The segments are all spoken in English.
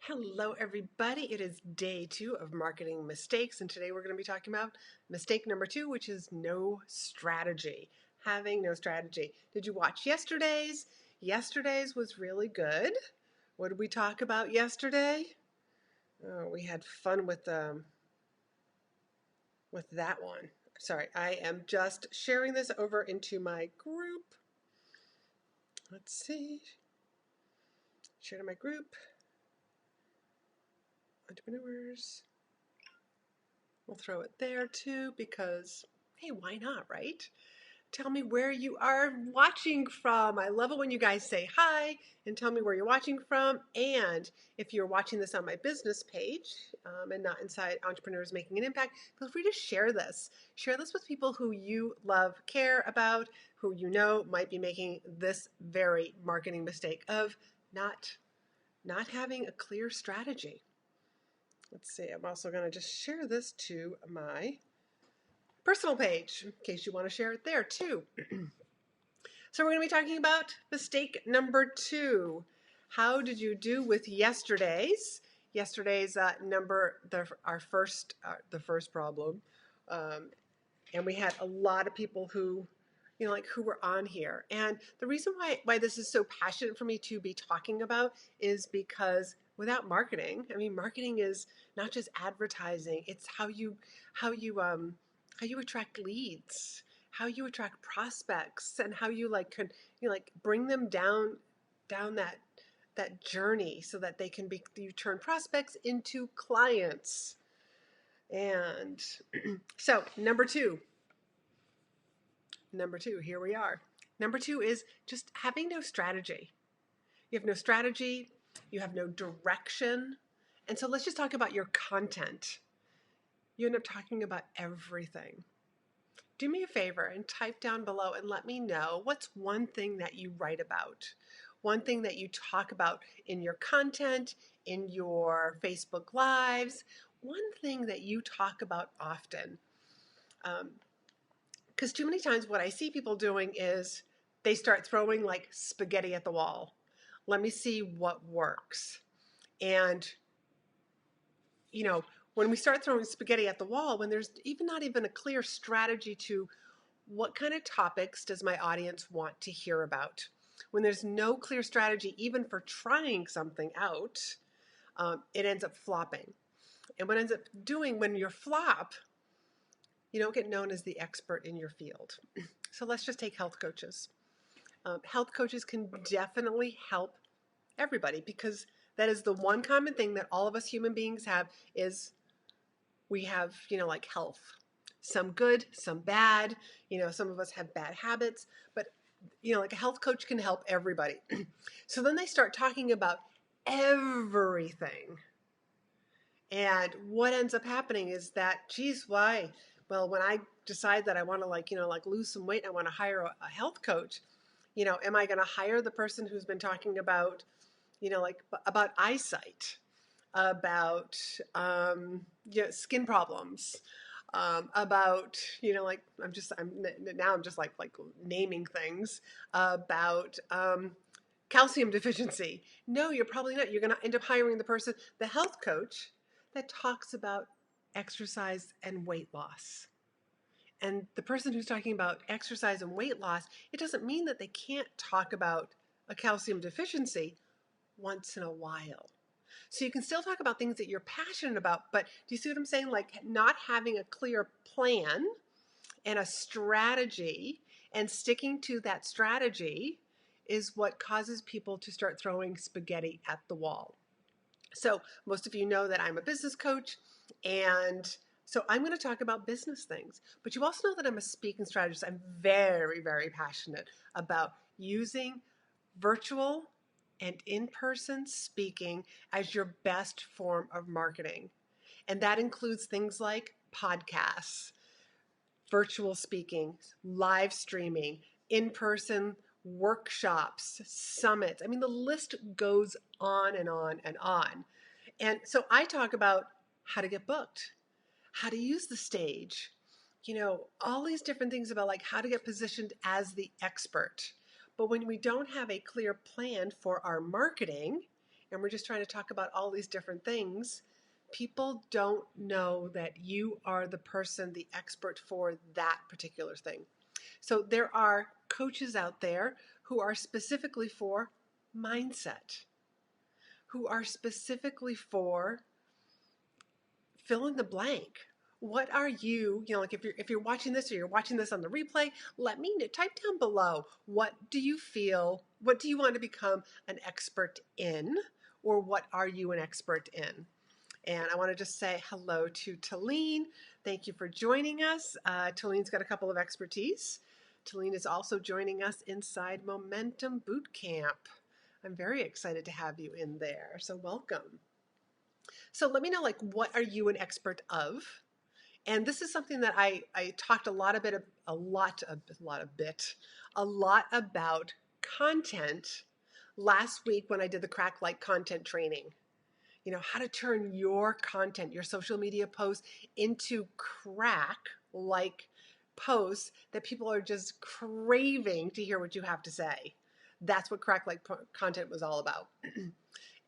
Hello, everybody. It is day 2 of marketing mistakes, and today we're going to be talking about mistake number 2, which is no strategy. Having no strategy. Did you watch yesterday's? Yesterday's was really good. What did we talk about yesterday? Oh, we had fun with that one. Sorry, I am just sharing this over into my group. Let's see. Share to my group. Entrepreneurs. We'll throw it there too because, hey, why not, right? Tell me where you are watching from. I love it when you guys say hi and tell me where you're watching from. And if you're watching this on my business page and not inside Entrepreneurs Making an Impact, feel free to share this. Share this with people who you love, care about, who you know might be making this very marketing mistake of not having a clear strategy. Let's see, I'm also going to just share this to my personal page in case you want to share it there too. So we're going to be talking about mistake number 2. How did you do with yesterday's? Yesterday's the first problem, and we had a lot of people who, who were on here. And the reason why this is so passionate for me to be talking about is because without marketing, marketing is not just advertising. It's how you attract leads, how you attract prospects, and how you bring them down that journey so that they can you turn prospects into clients. And so number two, here we are. Number 2 is just having no strategy. You have no strategy, you have no direction. And so let's just talk about your content. You end up talking about everything. Do me a favor and type down below and let me know what's one thing that you write about, one thing that you talk about in your content, in your Facebook Lives, one thing that you talk about often. Because too many times what I see people doing is they start throwing like spaghetti at the wall. Let me see what works. And, when we start throwing spaghetti at the wall, when there's not even a clear strategy to what kind of topics does my audience want to hear about, when there's no clear strategy even for trying something out, it ends up flopping. And what ends up doing when you flop, you don't get known as the expert in your field. So let's just take health coaches. Health coaches can definitely help everybody because that is the one common thing that all of us human beings have is we have, health. Some good, some bad. Some of us have bad habits, but, a health coach can help everybody. So then they start talking about everything. And what ends up happening is that, geez, why? Well, when I decide that I want to lose some weight, I want to hire a health coach, am I going to hire the person who's been talking about, about eyesight, about skin problems, about I'm just naming things about calcium deficiency. No, you're probably not. You're going to end up hiring the health coach that talks about exercise and weight loss. And the person who's talking about exercise and weight loss, it doesn't mean that they can't talk about a calcium deficiency once in a while. So you can still talk about things that you're passionate about, but do you see what I'm saying? Like not having a clear plan and a strategy and sticking to that strategy is what causes people to start throwing spaghetti at the wall. So most of you know that I'm a business coach, and so I'm going to talk about business things. But you also know that I'm a speaking strategist. I'm very, very passionate about using virtual and in-person speaking as your best form of marketing. And that includes things like podcasts, virtual speaking, live streaming, in-person workshops, summits. The list goes on and on and on. And so I talk about how to get booked, how to use the stage, all these different things about how to get positioned as the expert. But when we don't have a clear plan for our marketing and we're just trying to talk about all these different things, people don't know that you are the person, the expert for that particular thing. So there are coaches out there who are specifically for mindset, who are specifically for fill in the blank. What are you, like if you're watching this or you're watching this on the replay, let me know, type down below, what do you feel, what do you want to become an expert in, or what are you an expert in? And I want to just say hello to Talene. Thank you for joining us. Talene's got a couple of expertise. Talene is also joining us inside Momentum Bootcamp. I'm very excited to have you in there, so welcome. So let me know, what are you an expert of? And this is something that I talked a lot about content last week when I did the Crack Like content training. How to turn your content, your social media posts into crack like posts that people are just craving to hear what you have to say. That's what Crack Like content was all about.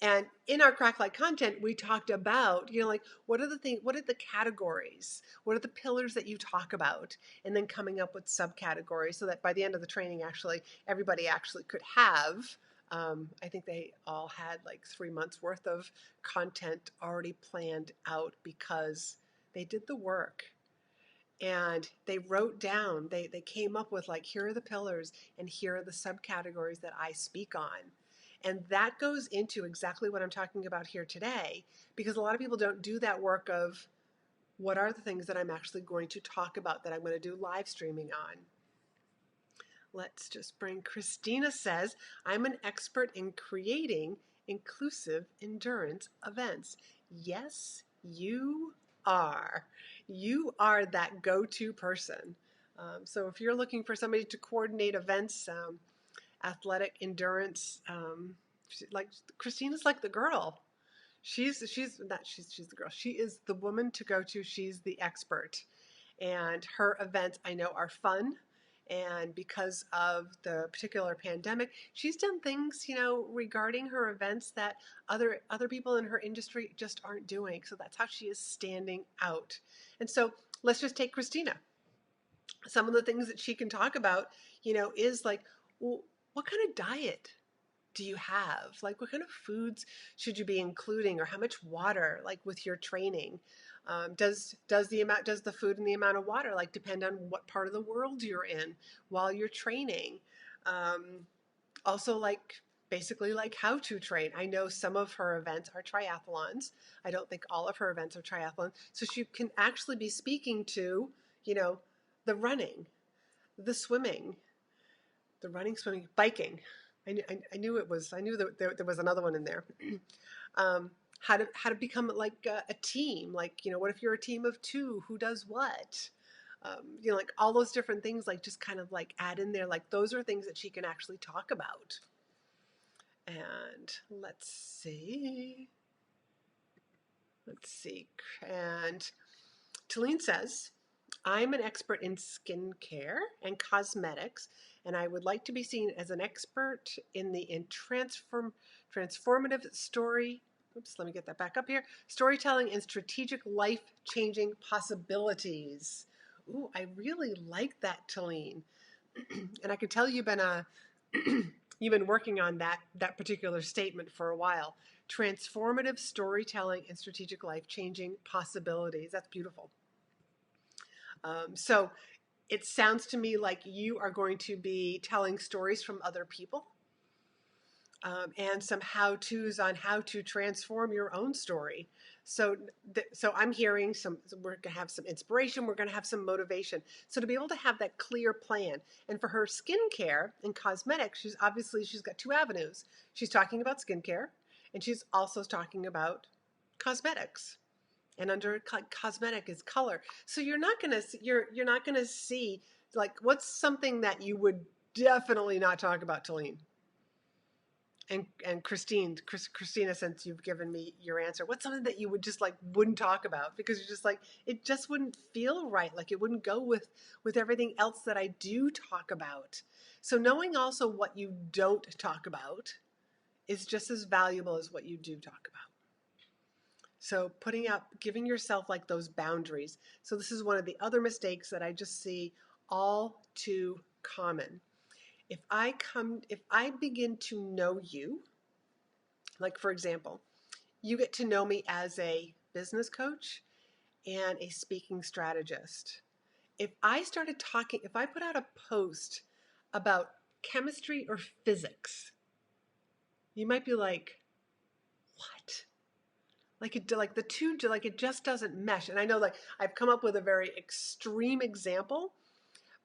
And in our Crack Like content, we talked about, what are the categories? What are the pillars that you talk about? And then coming up with subcategories so that by the end of the training, everybody could have, I think they all had 3 months worth of content already planned out because they did the work. And they wrote down, they came up with here are the pillars and here are the subcategories that I speak on. And that goes into exactly what I'm talking about here today, because a lot of people don't do that work of what are the things that I'm actually going to talk about that I'm going to do live streaming on. Let's just bring Christina says, I'm an expert in creating inclusive endurance events. Yes, you are. You are that go-to person. So if you're looking for somebody to coordinate events, athletic endurance, Christina's like the girl. She's the girl. She is the woman to go to. She's the expert. And her events I know are fun. And because of the particular pandemic, she's done things, regarding her events that other people in her industry just aren't doing. So that's how she is standing out. And so let's just take Christina. Some of the things that she can talk about, is well, what kind of diet do you have? What kind of foods should you be including, or how much water, with your training? Does the food and the amount of water depend on what part of the world you're in while you're training? Also, basically how to train. I know some of her events are triathlons. I don't think all of her events are triathlons. So she can actually be speaking to, the running, the swimming, swimming, biking. I knew that there was another one in there. How to become a team. What if you're a team of two? Who does what? All those different things. Just kind of add in there. Those are things that she can actually talk about. And let's see. And Talene says, I'm an expert in skincare and cosmetics, and I would like to be seen as an expert in transformative story. Oops, let me get that back up here. Storytelling and strategic life-changing possibilities. Ooh, I really like that, Talene. And I can tell you've been working on that particular statement for a while. Transformative storytelling and strategic life-changing possibilities. That's beautiful. So it sounds to me like you are going to be telling stories from other people, and some how-tos on how to transform your own story. So I'm hearing we're going to have some inspiration. We're going to have some motivation. So to be able to have that clear plan. And for her skincare and cosmetics, she's got two avenues. She's talking about skincare, and she's also talking about cosmetics. And under cosmetic is color. So you're not gonna see what's something that you would definitely not talk about, Talene. And Christina, since you've given me your answer, what's something that you would just wouldn't talk about because you're just it just wouldn't feel right, it wouldn't go with everything else that I do talk about. So knowing also what you don't talk about is just as valuable as what you do talk about. So giving yourself like those boundaries. So this is one of the other mistakes that I just see all too common. If I begin to know you, like for example, you get to know me as a business coach and a speaking strategist. If I put out a post about chemistry or physics, you might be like, what? Like the two, like it just doesn't mesh. And I know like I've come up with a very extreme example,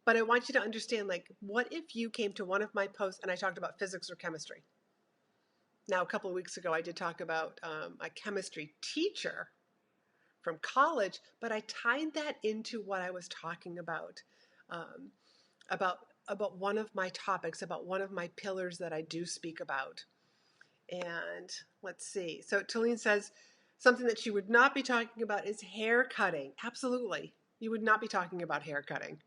but I want you to understand, like, what if you came to one of my posts and I talked about physics or chemistry? Now, a couple of weeks ago, I did talk about a chemistry teacher from college, but I tied that into what I was talking um, about one of my topics, about one of my pillars that I do speak about. And let's see. So Talene says something that she would not be talking about is hair cutting. Absolutely. You would not be talking about hair cutting.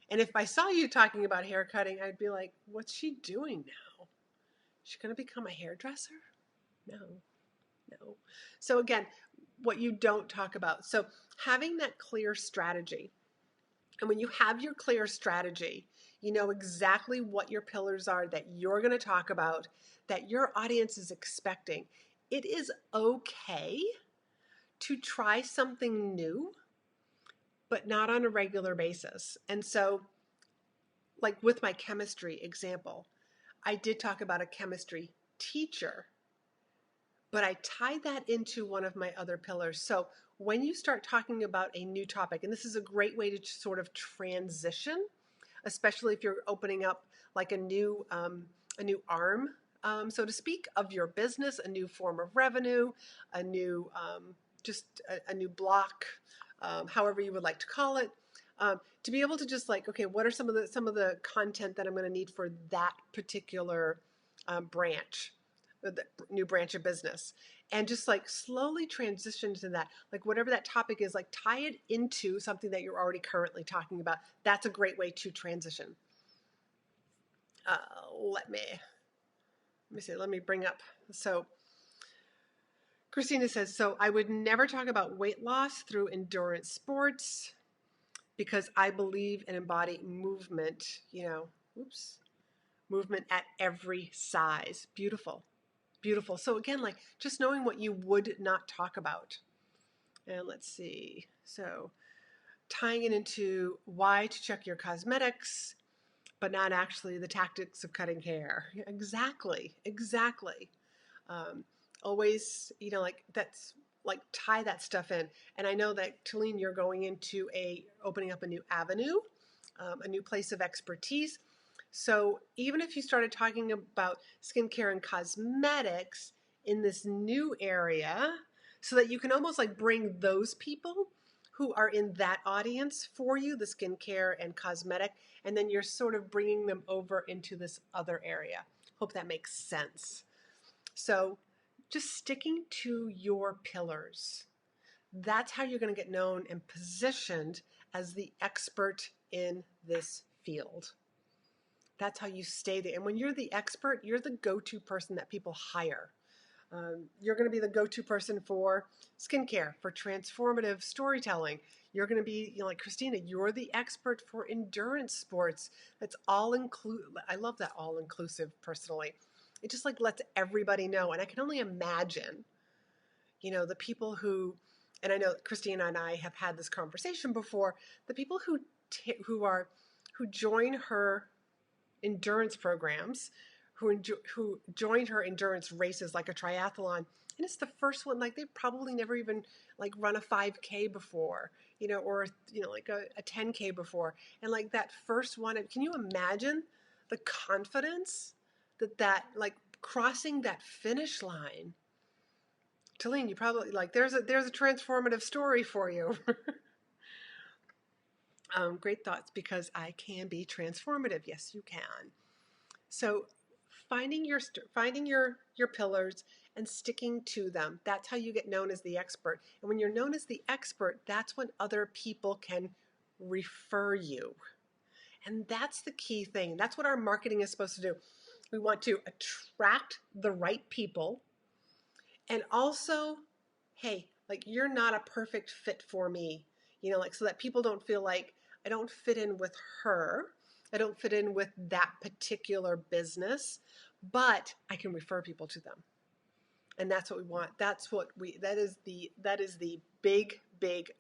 And if I saw you talking about hair cutting, I'd be like, what's she doing now? Is she going to become a hairdresser? No. So again, what you don't talk about. So having that clear strategy. And when you have your clear strategy, you know exactly what your pillars are that you're going to talk about, that your audience is expecting. It is okay to try something new, but not on a regular basis. And so, like with my chemistry example, I did talk about a chemistry teacher, but I tied that into one of my other pillars. So when you start talking about a new topic, and this is a great way to sort of transition, especially if you're opening up like a new arm, so to speak, of your business, a new form of revenue, a new a new block, however you would like to call it, to be able to just like, okay, what are some of the content that I'm going to need for that particular branch, the new branch of business, and just like slowly transition to that, like whatever that topic is, like tie it into something that you're already currently talking about. That's a great way to transition. Let me bring up. So Christina says, so I would never talk about weight loss through endurance sports because I believe and embody movement, movement at every size. Beautiful. Beautiful. So again, like just knowing what you would not talk about. And let's see. So tying it into why to check your cosmetics, but not actually the tactics of cutting hair. Exactly. Always, like that's like tie that stuff in. And I know that Talene, you're going into opening up a new avenue, a new place of expertise. So even if you started talking about skincare and cosmetics in this new area, so that you can almost like bring those people who are in that audience for you, the skincare and cosmetic, and then you're sort of bringing them over into this other area. Hope that makes sense. So just sticking to your pillars. That's how you're going to get known and positioned as the expert in this field. That's how you stay there. And when you're the expert, you're the go-to person that people hire. You're going to be the go-to person for skincare, for transformative storytelling. You're going to be, like Christina, you're the expert for endurance sports. That's all inclusive. I love that all inclusive personally. It just like lets everybody know. And I can only imagine, the people who, and I know Christina and I have had this conversation before, the people who join her endurance programs, who joined her endurance races like a triathlon, and it's the first one, like they've probably never even like run a 5K before, or like a 10K before, and like that first one, can you imagine the confidence that like crossing that finish line? Talene, you probably like there's a transformative story for you. Great thoughts, because I can be transformative. Yes, you can. So finding your pillars and sticking to them. That's how you get known as the expert. And when you're known as the expert, that's when other people can refer you. And that's the key thing. That's what our marketing is supposed to do. We want to attract the right people. And also, hey, like you're not a perfect fit for me, like so that people don't feel like I don't fit in with her. I don't fit in with that particular business, but I can refer people to them. And that's what we want. That is the big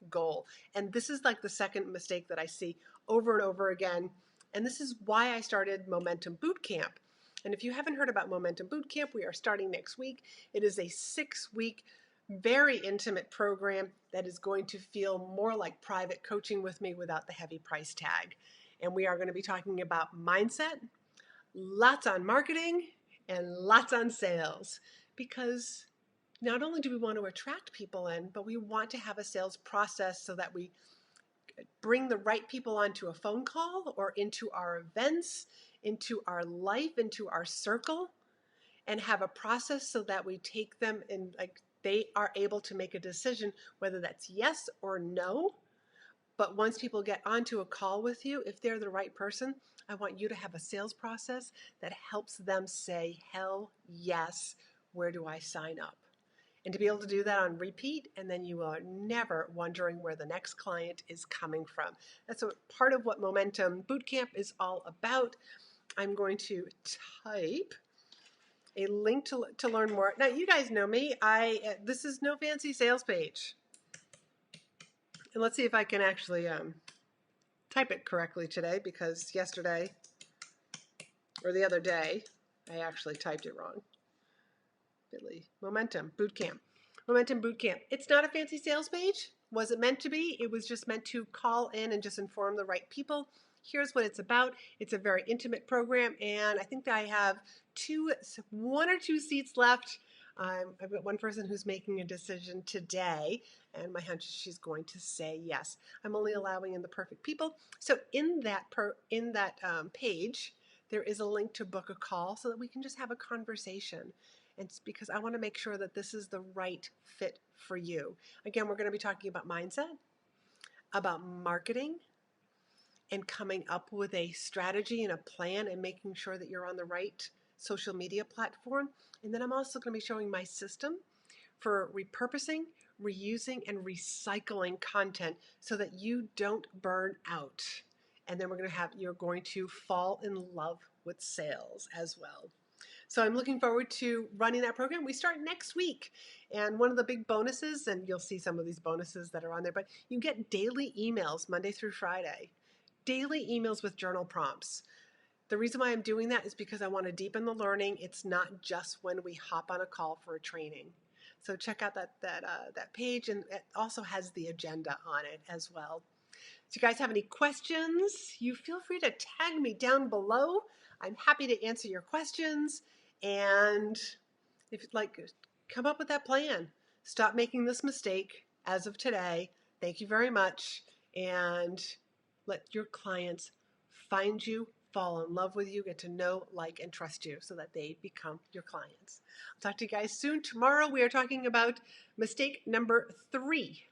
goal. And this is like the second mistake that I see over and over again. And this is why I started Momentum Bootcamp. And if you haven't heard about Momentum Bootcamp, we are starting next week. It is a 6-week, very intimate program that is going to feel more like private coaching with me without the heavy price tag. And we are going to be talking about mindset, lots on marketing, and lots on sales. Because not only do we want to attract people in, but we want to have a sales process so that we bring the right people onto a phone call or into our events, into our life, into our circle, and have a process so that we take them in, like they are able to make a decision, whether that's yes or no. But once people get onto a call with you, if they're the right person, I want you to have a sales process that helps them say, hell yes, where do I sign up? And to be able to do that on repeat, and then you are never wondering where the next client is coming from. That's part of what Momentum Bootcamp is all about. I'm going to type a link to learn more. Now, you guys know me. This is no fancy sales page. And let's see if I can actually type it correctly today, because yesterday or the other day, I actually typed it wrong. Momentum Bootcamp. Momentum Bootcamp. It's not a fancy sales page. Was it meant to be? It was just meant to call in and just inform the right people. Here's what it's about. It's a very intimate program, and I think that I have 1 or 2 seats left. I've got one person who's making a decision today, and my hunch is she's going to say yes. I'm only allowing in the perfect people. So in that page, there is a link to book a call so that we can just have a conversation. And it's because I want to make sure that this is the right fit for you. Again, we're going to be talking about mindset, about marketing, and coming up with a strategy and a plan and making sure that you're on the right social media platform. And then I'm also going to be showing my system for repurposing, reusing, and recycling content so that you don't burn out. And then you're going to fall in love with sales as well. So I'm looking forward to running that program. We start next week. And one of the big bonuses, and you'll see some of these bonuses that are on there, but you get daily emails Monday through Friday. Daily emails with journal prompts. The reason why I'm doing that is because I want to deepen the learning. It's not just when we hop on a call for a training. So check out that page, and it also has the agenda on it as well. So you guys have any questions, you feel free to tag me down below. I'm happy to answer your questions. And if you'd like, come up with that plan. Stop making this mistake as of today. Thank you very much. And let your clients find you, fall in love with you, get to know, like, and trust you so that they become your clients. I'll talk to you guys soon. Tomorrow we are talking about mistake number 3.